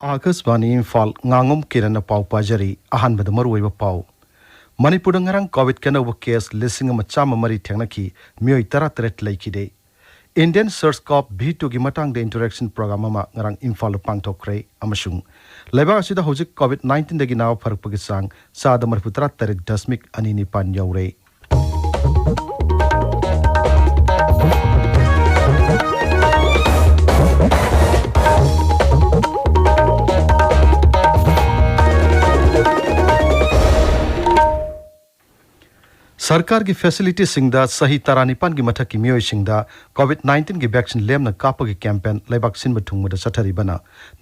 Akashvani Imphal ngangom kirana pau pajari ahan bada maruiba pau manipur ngarang covid kanova case lising ama chama mari thengnaki mioi tara tret laikide Indian Search Corp B2 gi matang de interaction program ama ngarang imphal pangthokre amasung leba asida hojik covid 19 dagi naw pharak pagi sang sa da marputara tare dasmik anini pan yaure सरकार की facility सिंगदा सही तरानिपान की मथक की मियोई सिंगदा कोविड-19 की vaccine Lemna काप की campaign लेबाक सिन बथुंग मद सथरी बना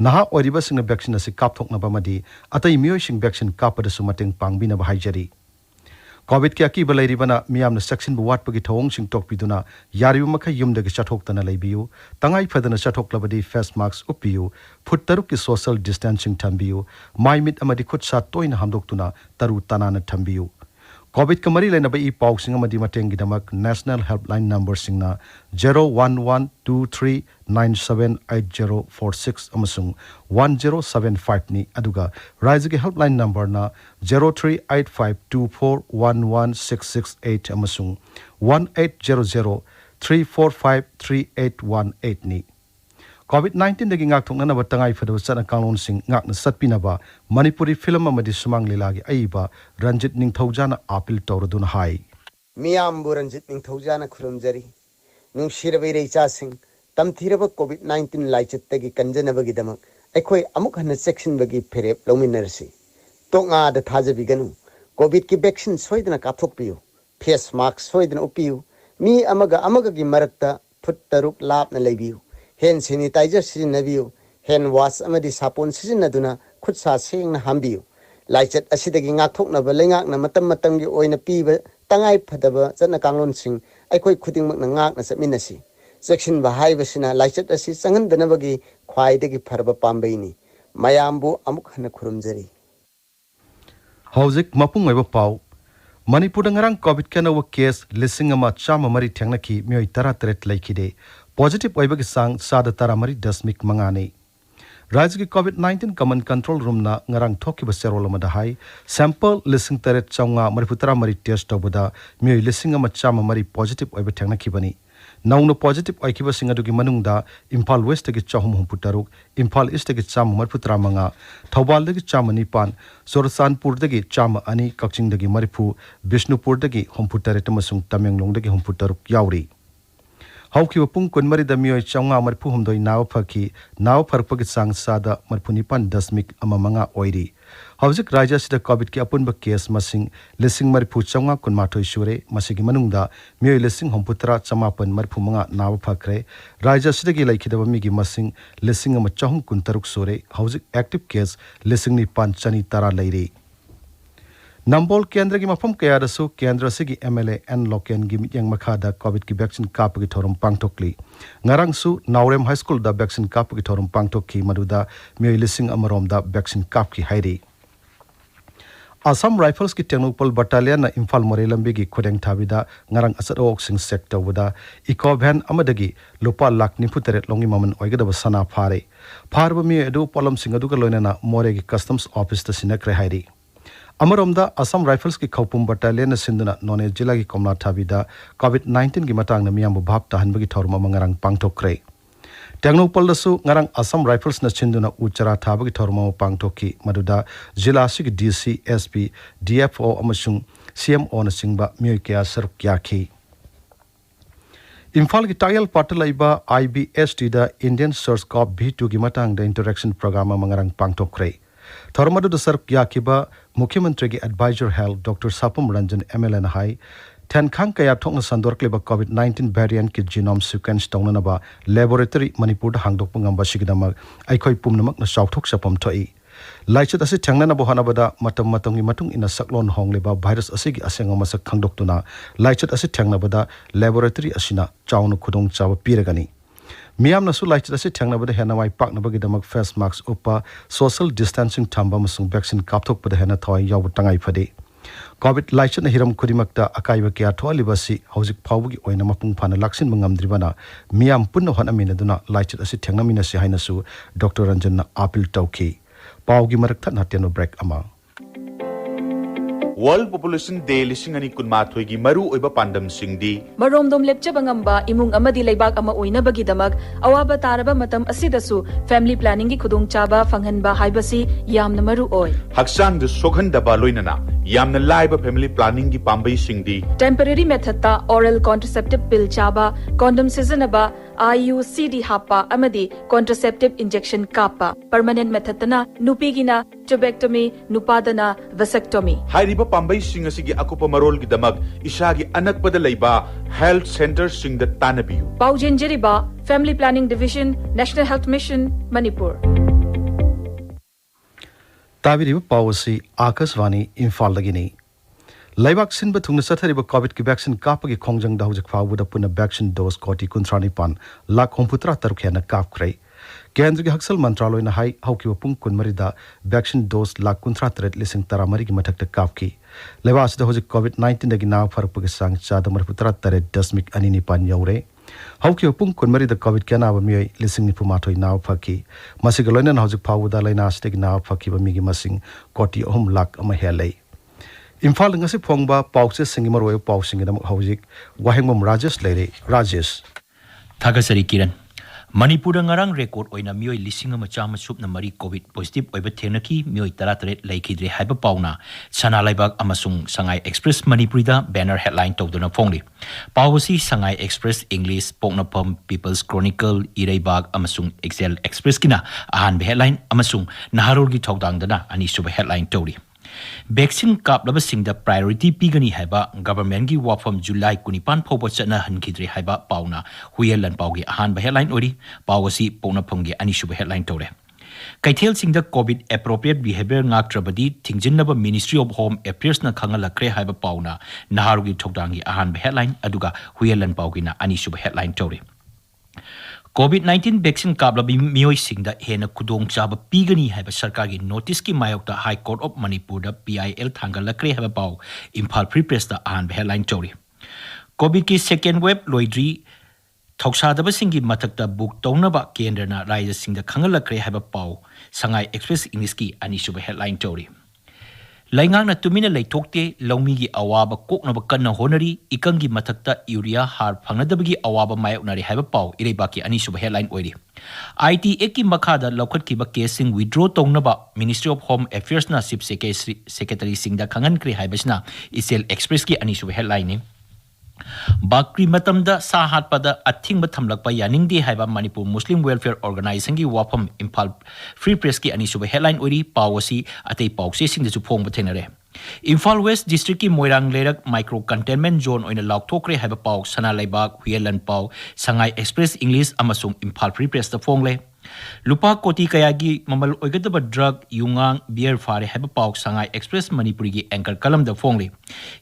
नहा ओरिबा सिंग वैक्सीन असी कापथोकना बमदी अतई मियोई सिंग वैक्सीन कापद सुमतिंग पांगबिना बहाइजरी कोविड की अकीब लैरिबना मियामना सेक्शन बुवाट पगी थोंग सिंग टोकपिदुना यारिबु मखै युमदगी चथोकतना लैबियु तंगाई फदना चथोकलबदी फेस मास्क उपियु फुट तरुक की सोशल डिस्टेंसिंग थंबियु माइमिट अमदी खुद सा तोइना हमदोकतुना तरु तनाना थंबियु कोविड का मरी लेना बई पाउ सिंग मदी मटेंग गिदमक नेशनल हेल्पलाइन नंबर सिंगना 0112397846 अमसुंग 1075 नि अदुगा राज्य के हेल्पलाइन नंबर ना 0385241166 अमसुंग 180034531818 नि COVID-19 dagi ngak thong na batangai phado sana kanglon sing ngak na satpina ba Manipuri film amadi sumang lilagi aiba Ranjit Ningthaujana apil tawradun hai Miyam bu Ranjit Ningthaujana khurumjari nung shirabai reicha sing tamthiraba COVID-19 laichet tagi kanjana bagi damak aikhoi amuk hana section bagi pherep lominarsi tonga da thajabi ganu COVID ki vaccine soidana kathokpiyu face mask soidana upiyu mi amaga gi marakta phut taruk lap na leibiyu hand sanitizer sizinnabiyu hand wash amadi sapon sizinnaduna khutsa sengna hambiyu laichet asidagi ngakthoknaba leingakna matam matamgi oina piba tangai phadaba chana kanglon sing aikhoi khudingmak na ngakna chapminasi section ba haibasina laichet asi changandanabagi khwaidagi pharba pambaini mayambu amuk hana khurumjari Hauzik mapung aiba pau Manipur ngarang covid kanawa case lisingama chama mari thengnaki mioi tara tret laikide Positive oiba ki sang sada taramari dasmik mangani राज्य की कोविड-19 कमन control room ना ngarang thoki baserol ma dahai sample lising teret chawnga mariputara mari test tawbada mi lising ama chama mari positive oiba thengna khibani naungno positive oikiba singa dugi manungda Imphal West gi chahum humputaruk Imphal East gi chama mariputara manga Thobal gi chama nipan Sorsanpur gi chama ani Kakching gi marifu Bishnupur gi humputaret masung Tamenglong gi humputaruk yauri Haukiwa pung kunmari da mioi chawnga marpu humdoi naw phaki naw pharpagi sang sada marpuni pan dasmik amamanga oiri hawjik raja sida covid ki apunba case masing lising marpu chawnga kunmathoi sure masigi manungda mioi lising homputra chamapan marpu manga naw phakre raja sida gi laikhidaba migi masing lising ama chahum kuntaruk sure hawjik active case lising ni pan chani tara leire Nambol केंद्र की मफम कयादसु केंद्र से की MLA N Loken की मियंग मखादा Covid की vaccine काप की थोरम पांगथोकली ngarangsu Naurem High School da vaccine काप की थोरम पांगथोकी मरुदा मियोई लिसिंग अमरोम दा वैक्सीन काप की हाइरी Assam Rifles की टेक्नोपल बटालियन ना इम्फाल मोरे लंबी की खुदेंग थाबिदा ngarang asat oxing sector wada eco van amadagi lupa lak nifu teret longi maman oigada sana phare pharba mi edu polam singadu ka loina na more की customs office ta sinakre हाइरी अमरोमदा Assam Rifles की खौपुम battalion सिंधुना नोने जिला की कमला थाबिदा कोविड-19 की मतंग मियाम भाग ताहनबगी थौरम मंगरंग पांगथोक्रे टेक्नोपलदसु ngarang Assam rifles न सिंधुना उचरा थाबगी थौरम पांगथोकी मदुदा जिला सिग DC SP DFO अमसुंग CMO न सिंगबा मियोय क्या सर क्या खी इम्फाल की टायल पाटलाइबा IBST दा इंडियन सर्च कॉर्प B2 की मतंग द इंटरेक्शन प्रोग्राम मंगरंग पांगथोक्रे थौरमदु द सर क्या किबा मुख्यमंत्री की advisor health doctor Sapam Ranjan MLN हाई थेनखांग कया थोंग संदोर क्लेबा कोविड-19 वेरिएंट की जीनोम सीक्वेंस तौननबा लेबोरेटरी मणिपुर हांगदोकप ngamba sigidamak aikhoi pumnamak na chawthok sapam thoi laichet asi thangnana bo hanabada matam matamgi matung ina saklon hongleba virus asigi asenga masak khangdoktuna laichet asi thangnabada laboratory asina chawnu khudong chawa piragani Miyam nasu laichet asi thangnabada henamai paknabagi damak face mask upa social distancing thamba masung vaccine kapthok pada hena thoi yaw tangai phade COVID लाइचन हिरम खुदिमक्ता अकाइब क्या थोलिबसी हौजिक फाउबगी ओइना मपुंग फाना लाक्सिन मंगमद्रिबना मियाम पुन्ना होनमिनदुना लाइचत असि थेंगनामिनसि हाइनसु doctor Ranjan appeal तौखी पाउगी मरक थनात्यनो break अमा World Population Day lising ani kunmathoi gi maru oiba pandam singdi Maromdom lepchaba ngamba imung amadi leibak ama oinabagi damak awaba taraba matam asidasu family planning gi khudong chaba fanghanba haibasi yamna maru oi haksang de sokhan daba loinana yamna laiba family planning gi pambai singdi temporary method ta oral contraceptive pill chaba condom season aba IUCD hapa amadi contraceptive injection kapa permanent method na nupigina tubectomy nupadana vasectomy hairiba pambai sing asigi akupa marol gi damak isagi anakpada leiba health center sing da tanabiu Paujenjeriba Family Planning Division National Health Mission Manipur ताबिरिब पावसी आकाशवाणी इम्फाल लगिनी लाइबाक सिनब थुंग सथरिब COVID की vaccine कापगी खोंजंग दा हुजक फावुद पुना वैक्सीन डोज कोटी 39 लाख 63 हेन कापख्रै केंद्र की हक्सल मंत्रालय न हाई हौकी पुंग कुनमरिदा वैक्सीन डोज लाख 63 लिसिंग तरामरी की मथक कापकी लेबास दा हुजक कोविड 19 दगी नाव फरक सांग चाद 63.2 यौरे हौकी पुंग कुनमरी द कोविड के नाव मिय लिसिंग निपुमाथोय नाव फकी मसिग लोइना हौजक फावुदा लाइना स्टेग नाव फकी बमिगी मसिंग कोटी 3 लाख अम हेलै Imphal ngasi phongba pause singi maroi pausing dam hojik wahengmom rajesh leire rajesh Thagasari Kiran Manipur ngarang record oina mioi lising ama chama supna mari covid positive oiba thenaki mioi 33 laikhidre haiba pauna sana laibak amasung Sangai Express Manipurida banner headline tawduna phongli pawasi Sangai Express English Poknapam People's Chronicle Iraibag amasung Excel Express kina ahan headline amasung Naharol gi thawdangdana ani suba headline tawri Vaccine kaplaba singda priority pigani haiba government gi wafam July 19 phoba chana hankidre haiba pauna huyelan paugi ahan ba headline ori pawasi Poknapam gi ani suba headline tawre Kaithel singda COVID appropriate behavior ngaktrabadi thingjinaba Ministry of Home Affairs na khangalakre haiba pauna naharugi thokdangi ahan ba headline aduga huyelan paugi na ani suba headline tawre COVID-19 vaccine kablabim mioi singda hena kudong chaba pigani haiba sarkar gi notice ki mayokta High Court of Manipur da PIL thangalakre haiba pau Imphal Free Press da ahan headline chori COVID ki second wave loidri thoksadaba singi mathakta book townaba kendrana raija singda khangalakre haiba pau Sangai Express English ki ani suba headline chori Laingang na tumina laithokte lawmi gi awaba koknaba kanna honari ikangi mathakta urea har phangadabagi awaba mayoknari haiba pau irebaki ani suba headline oiri ITA ki makhada lokhat ki ba casing withdraw tongnaba Ministry of Home Affairs na Chief Secretary singda khangan kri haibasna Excel Express ki ani suba headline ni Bakri matamda sahat pada athing bathamlakpa yaningdi haiba Manipur Muslim Welfare Organization gi wafam Imphal Free Press ki ani suba headline ori pawasi atei pawse sing de phong bathenare Imphal West District ki Moirang Lerak Micro Containment Zone oina laukthokre haiba paw sana laibak huyelan paw Sangai Express English amasung Imphal Free Press da phongle Lupa koti kayagi mamal oigadaba drug yungang beer fare haiba paw Sangai Express Manipur gi anchor kalam da phongle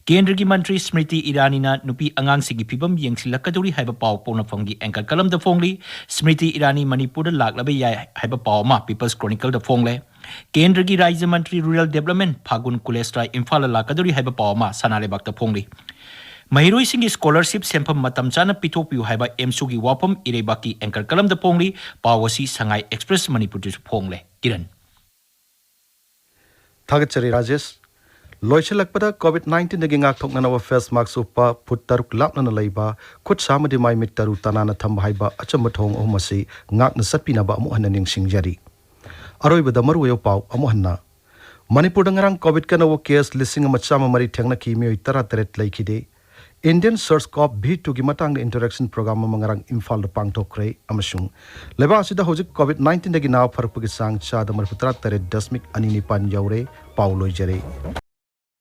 Kendra gi Mantri Smriti Irani na nupi angang sigi phibam yengsilakaduri haiba paw Poknapam gi anchor kalam da phongle Smriti Irani Manipur da laklabe yai haiba paw ma People's Chronicle da phongle Kendra gi Raja Mantri Rural Development Phagun Kulestra Imphal lakaduri haiba paw ma sanale bakta phongle Mahiroi singi scholarship sempam matam chana pithopiu haiba MSU gi wapam irebaki anchor kalam da phongli pawasi Sangai Express Manipur du phongle Kiran Thagachari Rajesh loichalakpada COVID 19 dagi ngak thokna nawa face mask upa phut taruk lapna na leiba khut samadi mai mit taru tanana tham haiba acham thong omasi ngak na satpina ba amu hanan singjari aroi bada maru yo pau amu hanna Manipur dangarang COVID kana wo case lising machama mari thengna ki mi 33 laikide Indian Search Corp B2 gi matang interaction program mangarang Imphal da pangthokre amasung leba asida hojik COVID 19 dagi naw farpagi sang cha da 33.2 yauре pauloi jare